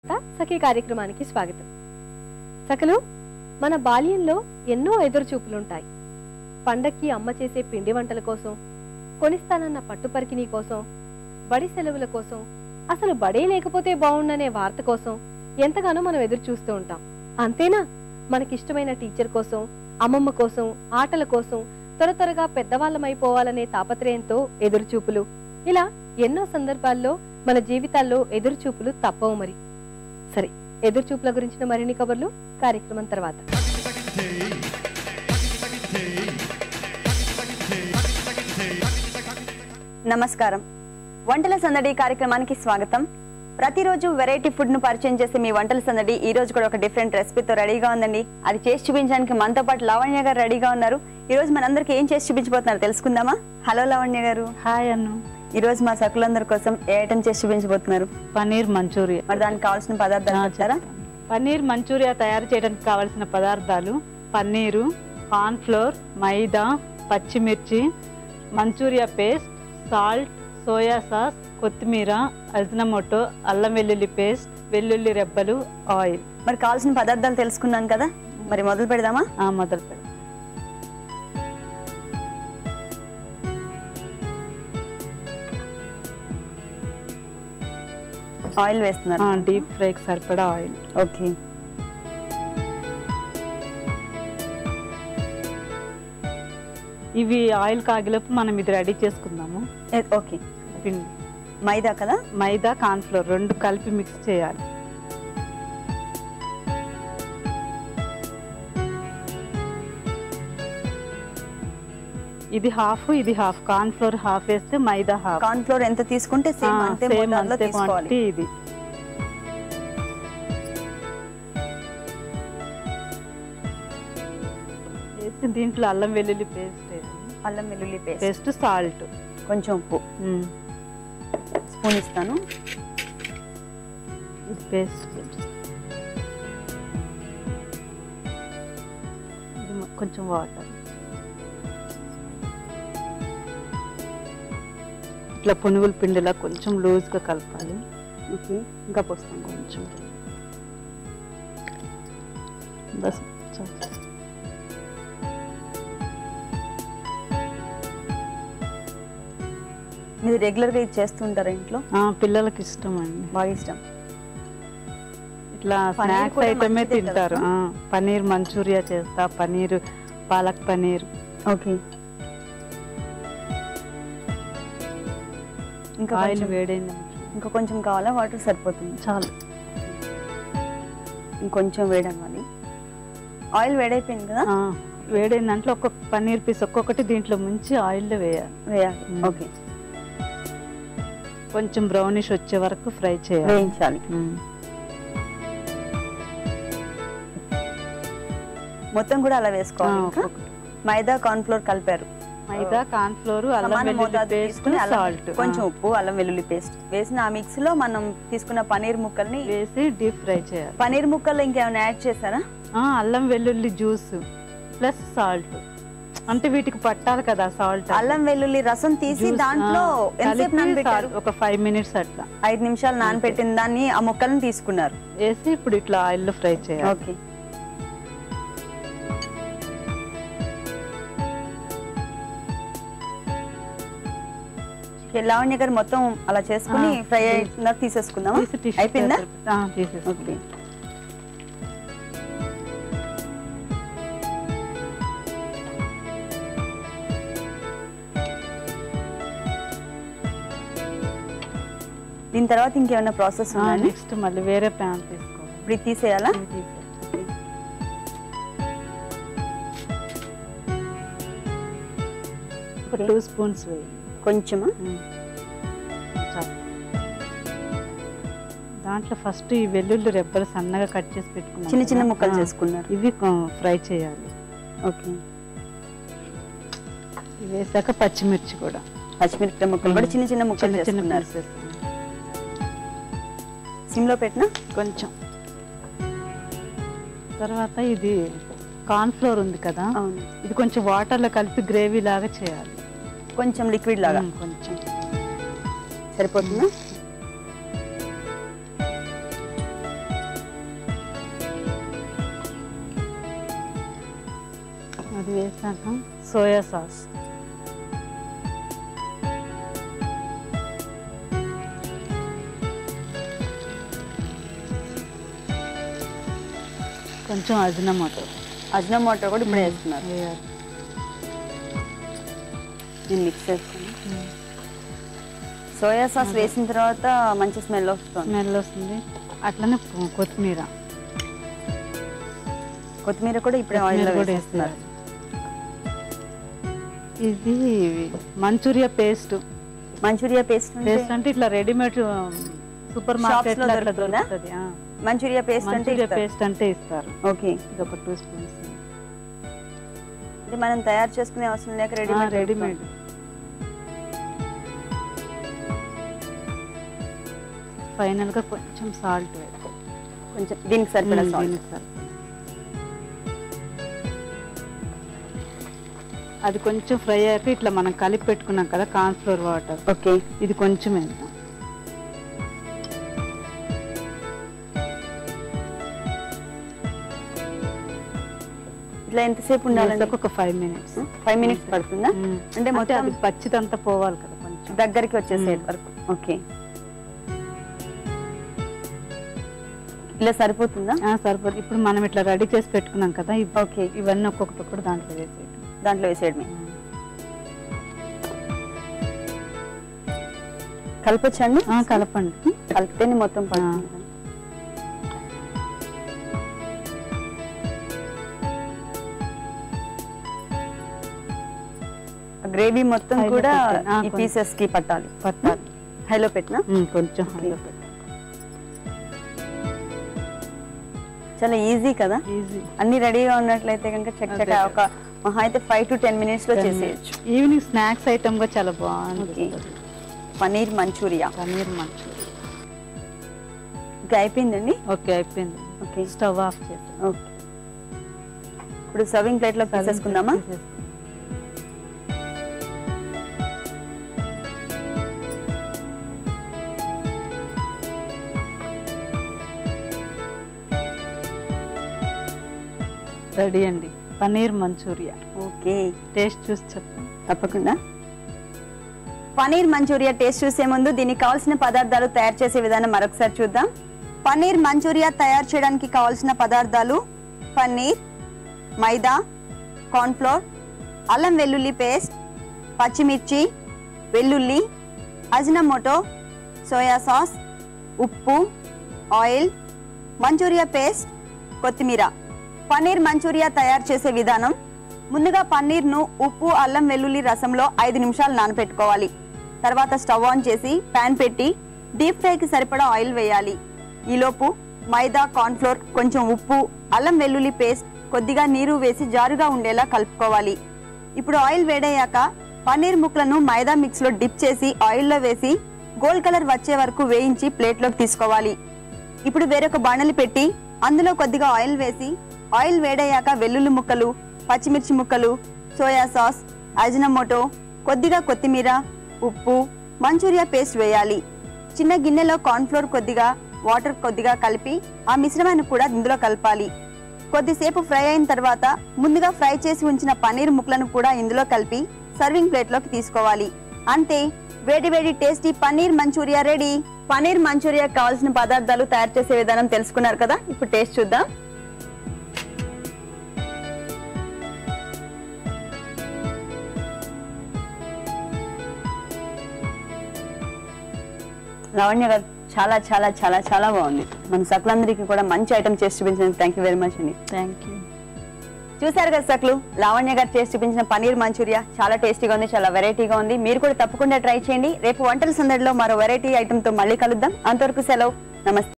సఖీ కార్యక్రమానికి స్వాగతం. సకలు, మన బాల్యంలో ఎన్నో ఎదురుచూపులుంటాయి. పండక్కి అమ్మ చేసే పిండి వంటల కోసం, కొనిస్తానన్న పట్టుపరికినీ కోసం, బడి సెలవుల కోసం, అసలు బడే లేకపోతే బాగుండనే వార్త కోసం ఎంతగానో మనం ఎదురు చూస్తూ ఉంటాం. అంతేనా? మనకిష్టమైన టీచర్ కోసం, అమ్మమ్మ కోసం, ఆటల కోసం, త్వరగా పెద్దవాళ్ళమైపోవాలనే తాపత్రయంతో ఎదురుచూపులు. ఇలా ఎన్నో సందర్భాల్లో మన జీవితాల్లో ఎదురుచూపులు తప్పవు. మరి సరే, ఎదురుచూపుల గురించిన మరిన్ని కబుర్లు కార్యక్రమం తర్వాత. నమస్కారం. వంటల సందడి కార్యక్రమానికి స్వాగతం. ప్రతిరోజు వెరైటీ ఫుడ్ ను పరిచయం చేసే మీ వంటల సందడి ఈ రోజు కూడా ఒక డిఫరెంట్ రెసిపీతో రెడీగా ఉందండి. అది చేసి చూపించడానికి మనతో పాటు లావణ్య గారు రెడీగా ఉన్నారు. ఈ రోజు మనందరికి ఏం చేసి చూపించబోతున్నారు తెలుసుకుందామా? హలో లావణ్య గారు. హాయ్ అన్ను. ఈ రోజు మా సకులందరి కోసం ఏ ఐటమ్ చేసి చూపించబోతున్నారు? పన్నీర్ మంచూరియా. మరి దానికి కావాల్సిన పదార్థాలు చెప్తారా? పన్నీర్ మంచూరియా తయారు చేయడానికి కావాల్సిన పదార్థాలు: పన్నీరు, కార్న్ ఫ్లోర్, మైదా, పచ్చిమిర్చి, manchurian paste, salt, soya sauce, కొత్తిమీర, అజినమోటో, అల్లం వెల్లుల్లి పేస్ట్, వెల్లుల్లి రెబ్బలు, ఆయిల్. మరి కావాల్సిన పదార్థాలు తెలుసుకున్నాం కదా, మరి మొదలు పెడదామా? మొదలు పెడదాం. ఆయిల్ వేస్తున్నారు. డీప్ ఫ్రైకి సరిపడా ఆయిల్. ఓకే. ఇవి ఆయిల్ కాగిలోపు మనం ఇది రెడీ చేసుకుందాము. ఓకే. పిండి మైదా కదా? మైదా, కార్న్ ఫ్లోర్ రెండు కలిపి మిక్స్ చేయాలి. ఇది హాఫ్, ఇది హాఫ్. కార్న్ ఫ్లోర్ హాఫ్ వేస్తే మైదా హాఫ్. కార్న్ ఫ్లోర్ ఎంత తీసుకుంటే సేమ్ అంతే మోతాదులో తీసుకోవాలి. ఇది వేసి దీంట్లో అల్లం వెల్లుల్లి పేస్ట్, అల్లం వెల్లుల్లి పేస్ట్, సాల్ట్, కొంచెం ఉప్పు స్పూన్ ఇస్తాను. ఇది పేస్ట్, కొంచెం వాటర్. ఇట్లా పునుగుల పిండిలా కొంచెం లూజ్గా కలపాలి. ఓకే. ఇంకా పోస్తాం కొంచెం. బస్ మీరు రెగ్యులర్గా ఇది చేస్తుంటారా ఇంట్లో? పిల్లలకి ఇష్టం అండి, బాగా ఇష్టం. ఇట్లా స్నాక్స్ ఐటమే తింటారు. పన్నీర్ మంచూరియా చేస్తా, పన్నీర్ పాలక్ పన్నీర్. ఓకే. ఇంకా ఆయిల్ వేడైంది, ఇంకా కొంచెం కావాలా? వాటర్ సరిపోతుంది? చాలు. ఇంకొంచెం వేడవ్వాలి. ఆయిల్ వేడైపోయింది కదా? వేడైన దాంట్లో ఒక్కొక్క పన్నీర్ పీస్ ఒక్కొక్కటి దీంట్లో ముంచి ఆయిల్లో వేయాలి. ఓకే. కొంచెం బ్రౌనిష్ వచ్చే వరకు ఫ్రై చేయాలి, వేయించాలి. మొత్తం కూడా అలా వేసుకోవాలి. మైదా, కార్న్ ఫ్లోర్ కలిపారు. మైదా, కార్న్ ఫ్లోర్, అల్లం వెల్లుల్లి పేస్ట్, సాల్ట్, కొంచెం ఉప్పు, అల్లం వెల్లుల్లి పేస్ట్ వేసిన ఆ మిక్స్ లో మనం తీసుకున్న పన్నీర్ ముక్కల్ని వేసి డీప్ ఫ్రై చేయాలి. పన్నీర్ ముక్కల్లో ఇంకేమైనా యాడ్ చేశారా? అల్లం వెల్లుల్లి జ్యూస్ ప్లస్ సాల్ట్. అంటే వీటికి పట్టాలి కదా సాల్ట్. అల్లం వెల్లుల్లి రసం తీసి దాంట్లో ఎంతసేపు నానబెట్టారు? ఒక 5 minutes అట్లా. 5 నిమిషాలు నానబెట్టిన దాన్ని ఆ ముక్కల్ని తీసుకున్నారు. వేసి ఇప్పుడు ఇట్లా ఆయిల్లో ఫ్రై చేయాలి. ఓకే. లావణ్య గారు మొత్తం అలా చేసుకుని ఫ్రై అయిన తీసేసుకుందామా? అయిపోయిందా? తీసేసుకోండి. దీని తర్వాత ఇంకేమైనా ప్రాసెస్ ఉందా? నెక్స్ట్ మళ్ళీ వేరే ప్యాన్ తీసుకోవాలి. ఇప్పుడు తీసేయాలా? 2 spoons వేయాలి. కొంచెమా? దాంట్లో ఫస్ట్ ఈ వెల్లుల్లి రెబ్బలు సన్నగా కట్ చేసి పెట్టుకున్నాం, చిన్న చిన్న ముక్కలు చేసుకున్నారు. ఇవి ఫ్రై చేయాలి. ఓకే. ఇవి వేసాక పచ్చిమిర్చి కూడా, పచ్చిమిరపకాయ ముక్కలు కూడా చిన్న చిన్న ముక్కలు చేసుకున్నారు. సిమ్లో పెట్టినా కొంచెం. తర్వాత ఇది కార్న్ ఫ్లోర్ ఉంది కదా, ఇది కొంచెం వాటర్లో కలిపి గ్రేవీ లాగా చేయాలి. కొంచెం లిక్విడ్ లాగా కొంచెం సరిపోతుందా? ఇది వేసాక సోయా సాస్, కొంచెం అజినమోటో కూడా ఇప్పుడు వేస్తున్నారు. వేయాలి. నేను మిక్స్ చేసుకుని సోయా సాస్ వేసిన తర్వాత మంచి స్మెల్ వస్తుంది. స్మెల్ వస్తుంది. అట్లనే కొత్తిమీర కూడా ఇప్పుడు ఆయిల్లో కూడా వేస్తున్నారు. ఇది మంచూరియా పేస్ట్. మంచూరియా పేస్ట్ అంటే ఇట్లా రెడీమేడ్ సూపర్ మార్కెట్ లో దొరుకుతుందా? మంచూరియా పేస్ట్ అంటే ఇస్తారు. ఓకే, ఇది ఒక 2 స్పూన్స్. అంటే మనం తయారు చేసుకునే అవసరం లేక రెడీమేడ్. ఫైనల్ గా కొంచెం సాల్ట్ వేయాలి. కొంచెం దీనికి సరిపడా సాల్ట్. అది కొంచెం ఫ్రై అయ్యాక ఇట్లా మనం కలిపి పెట్టుకున్నాం కదా కార్న్ ఫ్లోర్ వాటర్. ఓకే, ఇది కొంచెం వేద్దాం. ఇట్లా ఎంతసేపు ఉండాలంటే ఒక 5 minutes. 5 minutes పడుతుందా? అంటే మొత్తం అది పచ్చిదంతా పోవాలి కదా, కొంచెం దగ్గరికి వచ్చేసే వరకు. ఓకే, ఇలా సరిపోతుందా? సరిపోతుంది. ఇప్పుడు మనం ఇట్లా రెడీ చేసి పెట్టుకున్నాం కదా. ఓకే, ఇవన్నీ ఒక్కొక్కటి దాంట్లో వేసేయడమే. కలపచ్చండి? కలపండి. కలిపితేనే మొత్తం పడుతుంది. గ్రేవీ మొత్తం కూడా ఈ పీసెస్ కి పట్టాలి. హైలో పెట్టినా కొంచెం హైలో పెట్టు. చాలా ఈజీ కదా. ఈజీ. అన్ని రెడీగా ఉన్నట్లయితే కనుక చక్కగా ఒక మహా అయితే 5 to 10 minutes లో చేసేయచ్చు. ఈవినింగ్ స్నాక్స్ ఐటమ్ గా చాలా బాగుంది. పనీర్ మంచూరియా. ఓకే, అయిపోయిందండి. ఓకే, అయిపోయింది. ఓకే, స్టవ్ ఆఫ్ చేసి ఓకే, ఇప్పుడు సర్వింగ్ ప్లేట్ లో తీసేసుకుందామా? రెడీ అండి పనీర్ మంచూరియా. ఓకే, టేస్ట్ చూసి చెప్పండి. తప్పకుండా. పనీర్ మంచూరియా టేస్ట్ చూసే ముందు దీనికి కావాల్సిన పదార్థాలు తయారు చేసే విధానం మరొకసారి చూద్దాం. పనీర్ మంచూరియా తయారు చేయడానికి కావాల్సిన పదార్థాలు: పన్నీర్, మైదా, కార్న్ఫ్లోర్, అల్లం వెల్లుల్లి పేస్ట్, పచ్చిమిర్చి, వెల్లుల్లి, అజినమోటో, సోయా సాస్, ఉప్పు, ఆయిల్, మంచూరియా పేస్ట్, కొత్తిమీర. పనీర్ మంచూరియా తయారు చేసే విధానం: ముందుగా పన్నీర్ను ఉప్పు, అల్లం వెల్లుల్లి రసంలో 5 నిమిషాలు నానబెట్టుకోవాలి. తర్వాత స్టవ్ ఆన్ చేసి పాన్ పెట్టి డీప్ ఫ్రైకి సరిపడా ఆయిల్ వేయాలి. ఈలోపు మైదా, కార్న్ఫ్లోర్, కొంచెం ఉప్పు, అల్లం వెల్లుల్లి పేస్ట్, కొద్దిగా నీరు వేసి జారుగా ఉండేలా కలుపుకోవాలి. ఇప్పుడు ఆయిల్ వేడయ్యాక పన్నీర్ ముక్కలను మైదా మిక్స్ లో డిప్ చేసి ఆయిల్లో వేసి గోల్డ్ కలర్ వచ్చే వరకు వేయించి ప్లేట్లోకి తీసుకోవాలి. ఇప్పుడు వేరొక బాణలి పెట్టి అందులో కొద్దిగా ఆయిల్ వేసి ఆయిల్ వేడయ్యాక వెల్లుల్లి ముక్కలు, పచ్చిమిర్చి ముక్కలు, సోయా సాస్, అజినమోటో, కొద్దిగా కొత్తిమీర, ఉప్పు, మంచూరియా పేస్ట్ వేయాలి. చిన్న గిన్నెలో కార్న్ఫ్లోర్ కొద్దిగా, వాటర్ కొద్దిగా కలిపి ఆ మిశ్రమాన్ని కూడా ఇందులో కలపాలి. కొద్దిసేపు ఫ్రై అయిన తర్వాత ముందుగా ఫ్రై చేసి ఉంచిన పన్నీర్ ముక్కలను కూడా ఇందులో కలిపి సర్వింగ్ ప్లేట్లోకి తీసుకోవాలి. అంతే, వేడి వేడి tasty paneer manchurian ready. Paneer manchurian కావాల్సిన పదార్థాలు తయారు చేసే విధానం తెలుసుకున్నారు కదా. ఇప్పుడు టేస్ట్ చూద్దాం. లావణ్య గారు, చాలా చాలా చాలా చాలా బాగుంది. మన సకలందరికీ కూడా మంచి ఐటమ్ చేసి చూపించినందుకు థ్యాంక్ యూ వెరీ మచ్ అండి. Thank you. చూసారు కదా సకలు, లావణ్య గారు చేసి చూపించిన పన్నీర్ మంచూరియా చాలా టేస్టీగా ఉంది, చాలా వెరైటీగా ఉంది. మీరు కూడా తప్పకుండా ట్రై చేయండి. రేపు వంటల సందడిలో మరో వెరైటీ ఐటమ్ తో మళ్ళీ కలుద్దాం. అంతవరకు సెలవు, నమస్తే.